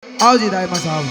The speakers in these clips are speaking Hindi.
आओ जी दाइमा साहब।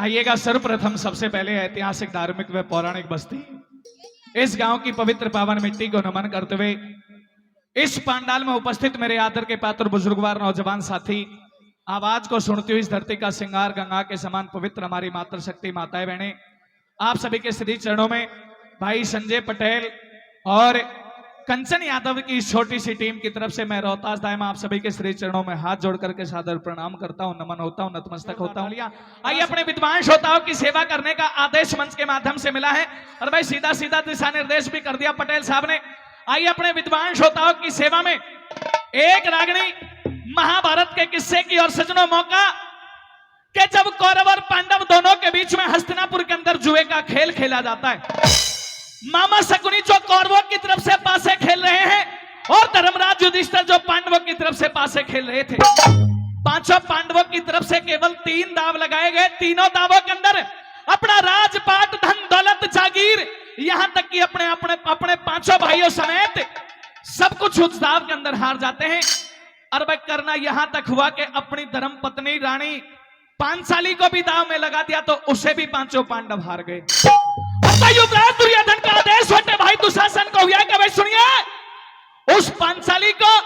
आइएगा, सर्वप्रथम सबसे पहले ऐतिहासिक, धार्मिक व पौराणिक बस्ती इस गांव की पवित्र पावन मिट्टी को नमन करते हुए इस पंडाल में उपस्थित मेरे आदर के पात्र बुजुर्गवार नौजवान साथी, आवाज को सुनती हुई इस धरती का श्रृंगार गंगा के समान पवित्र हमारी मातृशक्ति माताएं बहनें, आप सभी के श्री चरणों में भाई संजय पटेल और कंचन यादव की इस छोटी सी टीम की तरफ से मैं रोहतास दायमा आप सभी के श्री चरणों में हाथ जोड़ करके सादर प्रणाम करता हूं, नमन होता हूं, नतमस्तक होता हूं। आइए, अपने विद्वान श्रोताओं की सेवा करने का आदेश मंच के माध्यम से मिला है और भाई सीधा सीधा दिशा निर्देश भी कर दिया पटेल साहब ने। आइए, अपने विद्वान श्रोताओं की सेवा में एक रागनी महाभारत के किस्से की और सजनों मौका कि जब कौरव और पांडव दोनों के बीच में हस्तिनापुर के अंदर जुए का खेल खेला जाता है। मामा शकुनी जो कौरवों की तरफ से पासे खेल रहे हैं और धर्मराज युधिष्ठिर जो पांडवों की तरफ से पासे खेल रहे थे। पांचों पांडवों की तरफ से केवल 3 दाव लगाए गए। तीनों दावों के अंदर अपना राजपाट, धन दौलत, जागीर, यहां तक कि अपने अपने अपने पांचों भाइयों समेत सब कुछ उस दाव के अंदर हार जाते हैं। और वह करना यहां तक हुआ कि अपनी धर्म पत्नी रानी पांचाली को भी दाव में लगा दिया तो उसे भी पांचों पांडव हार गए। युवराज दुर्योधन का आदेश छोटे भाई दुशासन को हुआ कि भाई सुनिए, उस पांचाली को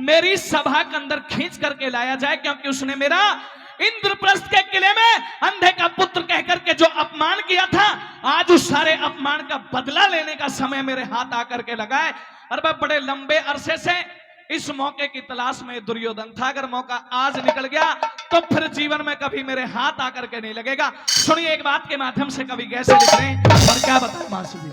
मेरी सभा के अंदर खींच करके लाया जाए, क्योंकि उसने मेरा इंद्रप्रस्थ के किले में अंधे का पुत्र कहकर के जो अपमान किया था, आज उस सारे अपमान का बदला लेने का समय मेरे हाथ आकर के लगा है। और मैं बड़े लंबे अरसे से इस मौके की तलाश में दुर्योधन था। अगर मौका आज निकल गया तो फिर जीवन में कभी मेरे हाथ आकर के नहीं लगेगा। सुनिए, एक बात के माध्यम से कवि कैसे लिख रहे हैं और क्या बताएं मासू जी।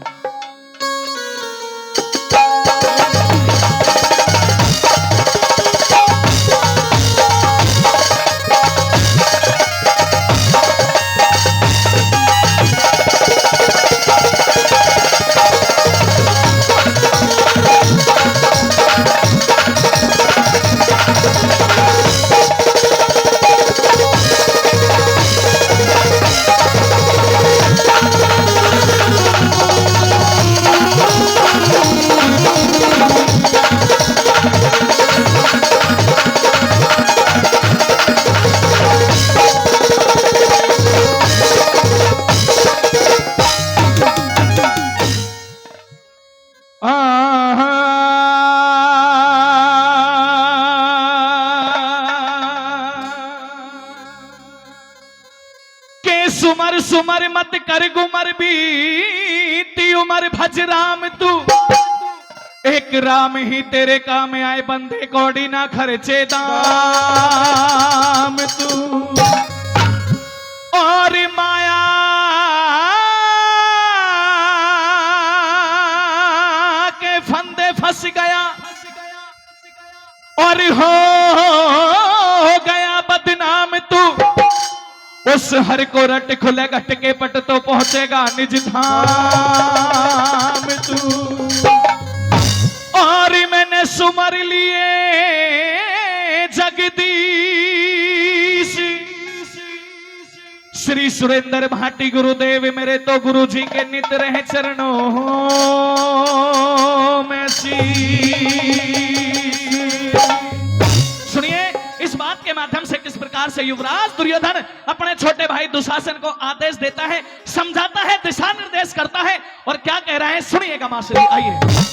सुमर सुमर मत कर गुमर बीती उमर भज राम तू, एक राम ही तेरे काम आए, बंदे कौड़ी ना खर्चे दाम तू। और माया के फंदे फंस गया और हो गया बदनाम तू। उस हर को रट खुले घट के पट तो पहुंचेगा निज धाम तू। और मैंने सुमर लिए जगदीश श्री सुरेंद्र भाटी गुरुदेव मेरे तो गुरु जी के नित रहे चरणों में सी। प्रकार से युवराज दुर्योधन अपने छोटे भाई दुशासन को आदेश देता है, समझाता है, दिशा निर्देश करता है और क्या कह रहा है सुनिएगा मास्टर जी, आइए।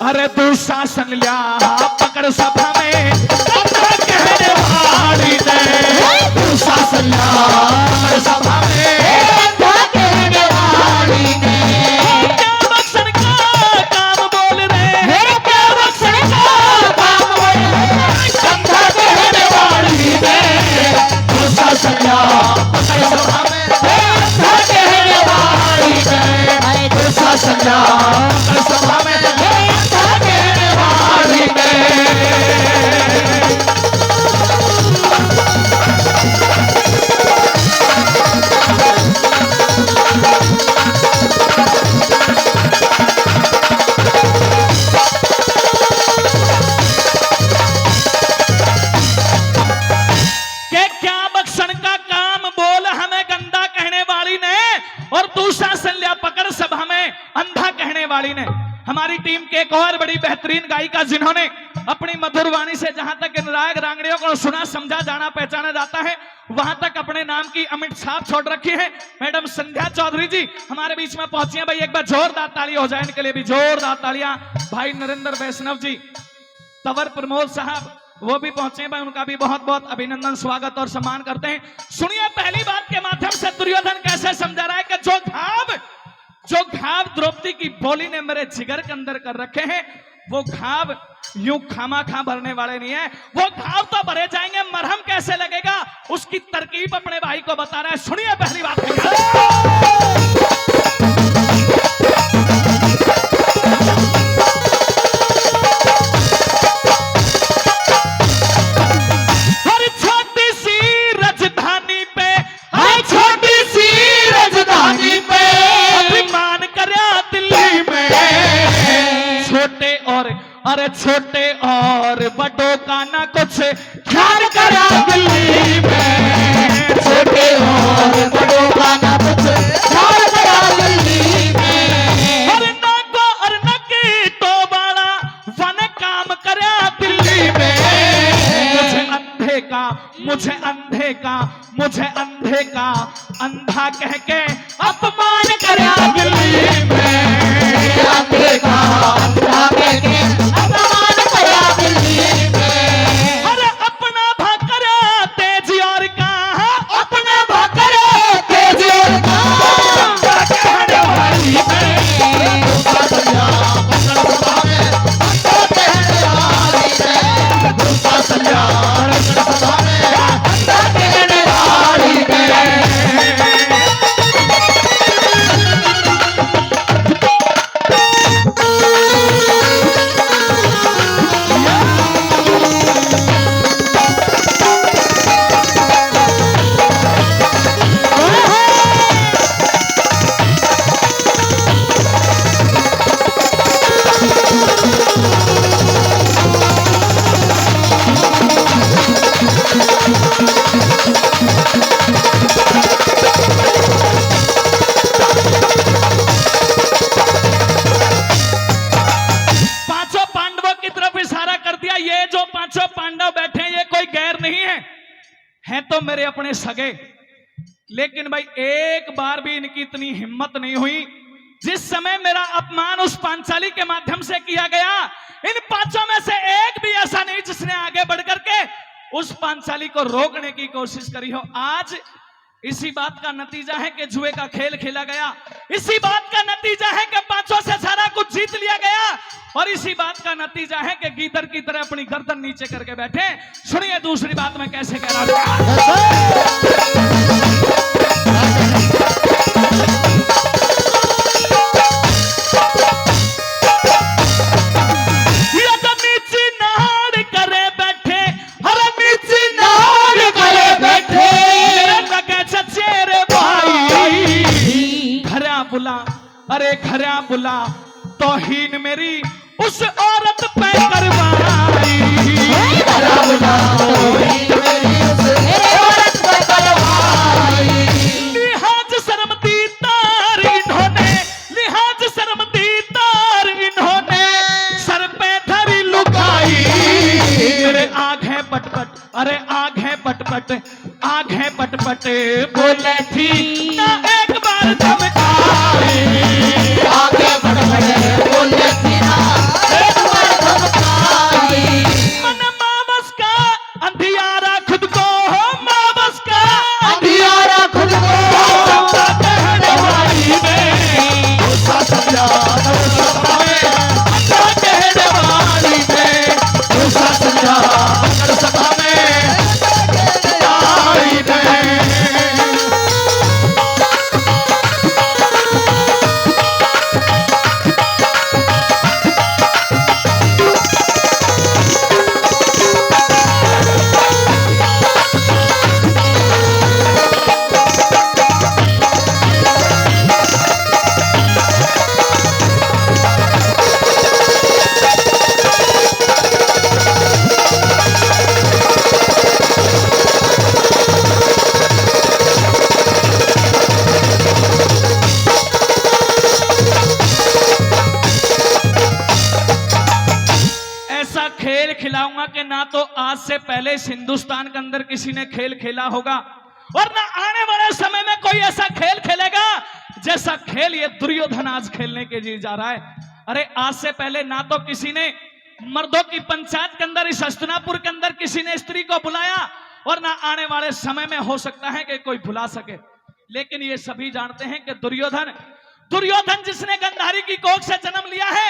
अरे दुशासन लिया पकड़ सभा में, कहने वाली ने दुशासन लिया पकड़ सभा में, कहने वाली ने क्या बक्सर का काम बोल रहे, क्या बक्सर का काम बोल रहे, कंधा कहने वाली ने दुशासन लिया पकड़ सभा में, कंधा कहने वाली ने दुशासन लिया पकड़ सभा में। हमारी टीम के एक और बड़ी बेहतरीन गायिका जिन्होंने अपनी मधुर वाणी से जहां तक इन राग रांगड़ियों को सुना समझा जाना पहचाना जाता है वहां तक अपने नाम की अमिट छाप छोड़ रखी है, मैडम संध्या चौधरी जी हमारे बीच में पहुंची हैं। भाई एक बार जोरदार ताली हो जाए इनके लिए भी, जोरदार तालियां। भाई नरेंद्र वैष्णव जी, तंवर प्रमोद साहब वो भी पहुंचे, भाई उनका भी बहुत बहुत अभिनंदन, स्वागत और सम्मान करते हैं। सुनिए पहली बात के माध्यम से दुर्योधन कैसे समझा रहा है कि जो घाव द्रौपदी की बोली ने मेरे जिगर के अंदर कर रखे हैं वो घाव यूं खामा खा भरने वाले नहीं है, वो घाव तो भरे जाएंगे, मरहम कैसे लगेगा उसकी तरकीब अपने भाई को बता रहा है। सुनिए पहली बात अरे छोटे और बड़ों का ना कुछ ख्याल करा दिल्ली में, छोटे और बड़ों का ना कुछ ख्याल करा दिल्ली में, अरे ना को और न की तो बड़ा वन काम करा दिल्ली में, मुझे अंधे का अंधा कह के अपमान करा दिल्ली में, अंधे का अंधा कह के हैं तो मेरे अपने सगे, लेकिन भाई एक बार भी इनकी इतनी हिम्मत नहीं हुई जिस समय मेरा अपमान उस पांचाली के माध्यम से किया गया। इन पांचों में से एक भी ऐसा नहीं जिसने आगे बढ़ करके उस पांचाली को रोकने की कोशिश करी हो। आज इसी बात का नतीजा है कि जुए का खेल खेला गया, इसी बात का नतीजा है कि पांचों से सारा कुछ जीत लिया गया। इसी बात का नतीजा है कि गीदड़ की तरह अपनी गर्दन नीचे करके बैठे। सुनिए दूसरी बात मैं कैसे कह रहा बुला, अरे खरा बुला, तौहीन मेरी उस औरत पे करवाई। खरा बुला, तौहीन मेरी उस औरत पे करवाई। लिहाज शर्मती तार इन्होंने, लिहाज शर्मती तार इन्होंने सर पे धरी लुकाई। मेरे आंखें पटपट, अरे आंखें पटपट, आंखें पटपट बोले थी ना एक बार धमकाई। आंखें पटपट बोले थी ना एक बार धमकाई। मन मावस का अंधियारा खुद को, मावस का अंधियारा खुद को कहने वाली में गुस्सा समझा, कहने वाली में गुस्सा समझा, सभा में खिलाऊंगा कि ना तो आज से पहले इस हिंदुस्तान के अंदर किसी ने खेल खेला होगा और ना आने वाले समय में कोई ऐसा खेल खेलेगा जैसा खेल ये दुर्योधन आज खेलने के लिए जा रहा है। अरे आज से पहले ना तो किसी ने मर्दों की पंचायत के अंदर इस हस्तिनापुर के अंदर किसी ने स्त्री को बुलाया और ना आने वाले समय में हो सकता है कि कोई भुला सके। लेकिन ये सभी जानते हैं कि दुर्योधन, दुर्योधन जिसने गंधारी की कोख से जन्म लिया है,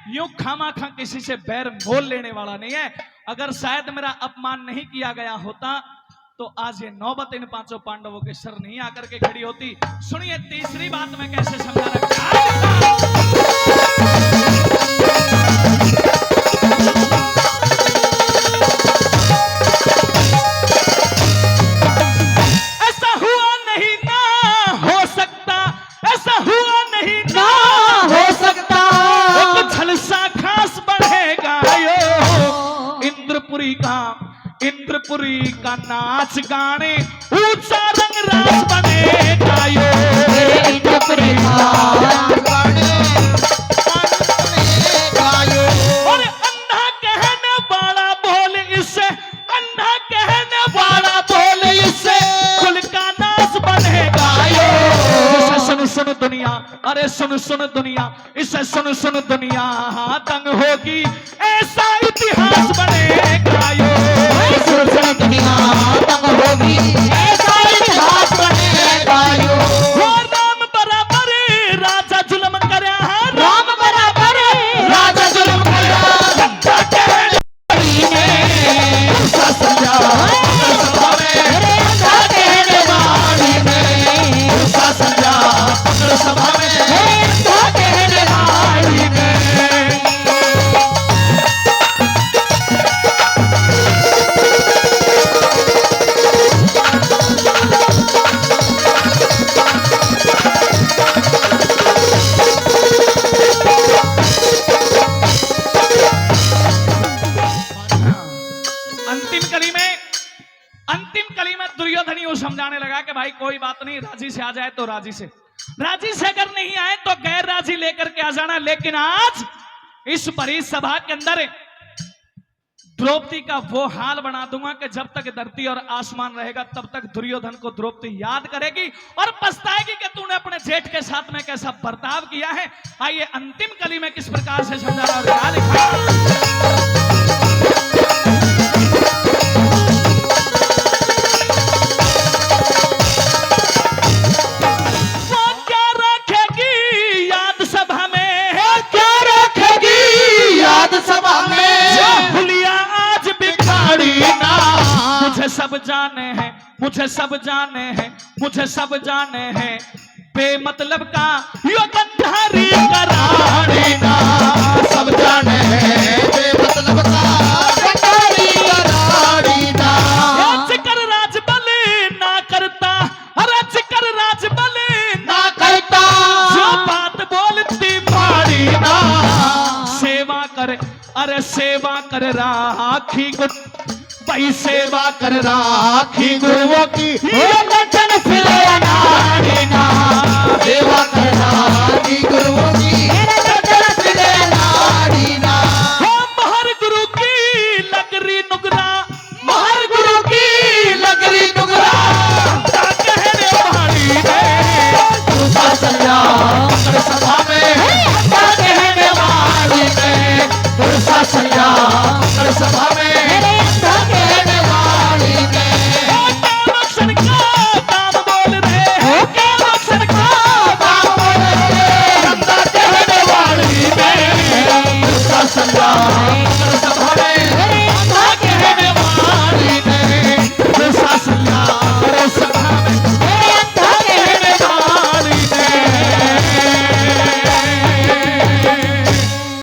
यूं खामाखा किसी से बैर मोल लेने वाला नहीं है। अगर शायद मेरा अपमान नहीं किया गया होता तो आज ये नौबत इन पांचों पांडवों के सर नहीं आकर के खड़ी होती। सुनिए तीसरी बात मैं कैसे समझा रखा। ऐसा हुआ नहीं ना हो सकता, ऐसा हुआ नहीं ना हो सकता, झलसा खास बढ़ेगा यो इंद्रपुरी का नाच गाने ऊंचा रंग रास बनेगा यो इंद्रपुरी का नाच गाने बनेगा यो। और अन्ना कहने वाला बोल इससे, अन्ना कहने वाला बोल इससे कुल का नाश बनेगा यो। सुन सुन दुनिया, अरे सुन सुन दुनिया, इसे सुन सुन दुनिया तंग होगी, ऐसा इतिहास बनेगा यो। सुन सुन दुनिया तंग होगी, ऐसा इतिहास बनेगा यो। राम बराबर राजा जुल्म करया, राम बराबर राजा जुल्म करया, समझा कहने वाली में समझा सभा में कहने वाली में। अंतिम कली में दुर्योधन यूं समझाने लगा कि भाई कोई बात नहीं, राजी से आ जाए तो राजी से, राजी से अगर नहीं आए तो गैर राजी लेकर के आ जाना। लेकिन आज इस बड़ी सभा के अंदर द्रौपदी का वो हाल बना दूंगा कि जब तक धरती और आसमान रहेगा तब तक दुर्योधन को द्रौपदी याद करेगी और पछताएगी कि तूने अपने जेठ के साथ में कैसा बर्ताव किया है। आइए अंतिम कली में किस प्रकार से समझा रहा है। जाने हैं, मुझे सब जाने हैं, मुझे सब जाने हैं, बेमतलब का यो गंधारी कराड़ी ना। सब जाने हैं बेमतलब का गंधारी कराड़ी ना। कर राज बले ना करता, रच कर राज बले ना करता, जो बात बोलती मारी ना। सेवा कर, अरे सेवा कर राखी गुरु भाई, सेवा कर राखी गुरुओं की ये लटन फिरे अनाड़ी ना। सेवा कर राखी गुरु